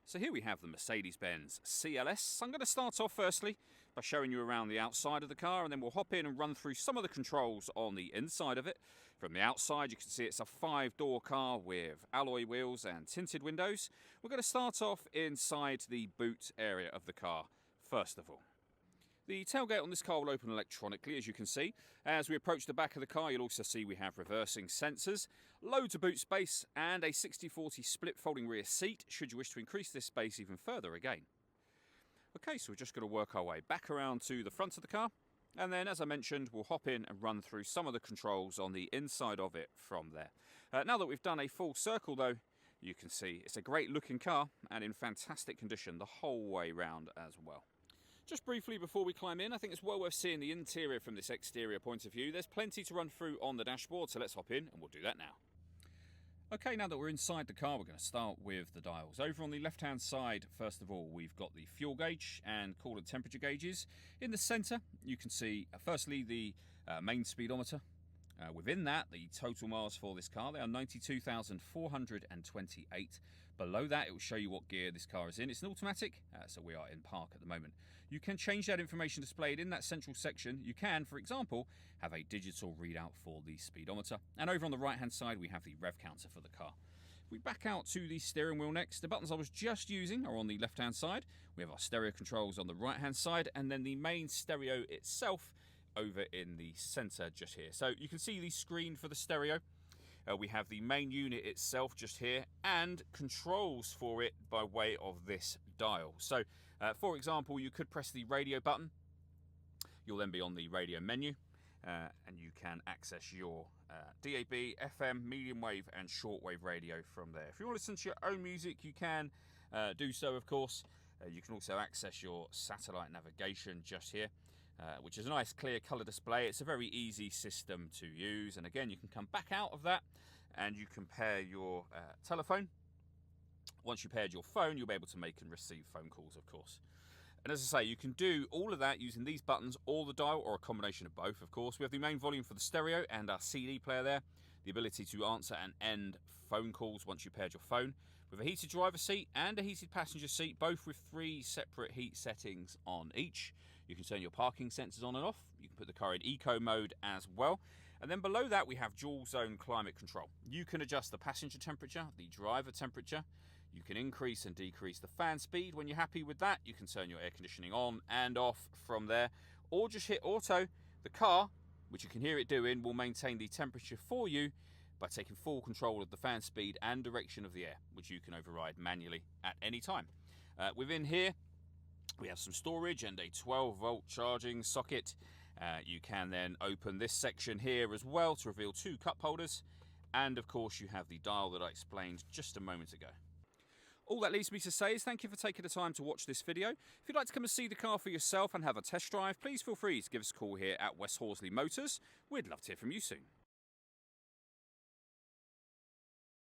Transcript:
So here we have the Mercedes-Benz CLS. I'm going to start off firstly by showing you around the outside of the car, and then we'll hop in and run through some of the controls on the inside of it. From the outside you can see it's a 5-door car with alloy wheels and tinted windows. We're going to start off inside the boot area of the car first of all. The tailgate on this car will open electronically, as you can see. As we approach the back of the car, you'll also see we have reversing sensors, loads of boot space, and a 60/40 split folding rear seat, should you wish to increase this space even further again. Okay, so we're just going to work our way back around to the front of the car, and then, as I mentioned, we'll hop in and run through some of the controls on the inside of it from there. Now that we've done a full circle, though, you can see it's a great looking car and in fantastic condition the whole way round as well. Just briefly before we climb in, I think it's well worth seeing the interior from this exterior point of view. There's plenty to run through on the dashboard, so let's hop in and we'll do that now. Okay, now that we're inside the car, we're going to start with the dials. Over on the left-hand side, first of all, we've got the fuel gauge and coolant temperature gauges. In the centre, you can see, firstly, the main speedometer. Within that, the total miles for this car, they are 92,428. Below that, it will show you what gear this car is in. It's an automatic, so we are in park at the moment. You can change that information displayed in that central section. You can, for example, have a digital readout for the speedometer. And over on the right-hand side, we have the rev counter for the car. If we back out to the steering wheel next, the buttons I was just using are on the left-hand side. We have our stereo controls on the right-hand side, and then the main stereo itself over in the center just here. So you can see the screen for the stereo. We have the main unit itself just here and controls for it by way of this dial. So for example, you could press the radio button. You'll then be on the radio menu and you can access your DAB, FM, medium wave and shortwave radio from there. If you want to listen to your own music, you can do so, of course. You can also access your satellite navigation just here. Which is a nice clear colour display. It's a very easy system to use, and again you can come back out of that and you can pair your telephone. Once you paired your phone, you'll be able to make and receive phone calls, of course. And as I say, you can do all of that using these buttons or the dial, or a combination of both, of course. We have the main volume for the stereo and our CD player there. The ability to answer and end phone calls once you paired your phone. With a heated driver seat and a heated passenger seat, both with 3 separate heat settings on each. You can turn your parking sensors on and off. You can put the car in eco mode as well. And then below that we have dual zone climate control. You can adjust the passenger temperature, the driver temperature. You can increase and decrease the fan speed. When you're happy with that, you can turn your air conditioning on and off from there. Or just hit auto. The car, which you can hear it doing, will maintain the temperature for you by taking full control of the fan speed and direction of the air, which you can override manually at any time. Within here, we have some storage and a 12-volt charging socket. You can then open this section here as well to reveal 2 cup holders. And of course, you have the dial that I explained just a moment ago. All that leaves me to say is thank you for taking the time to watch this video. If you'd like to come and see the car for yourself and have a test drive, please feel free to give us a call here at West Horsley Motors. We'd love to hear from you soon.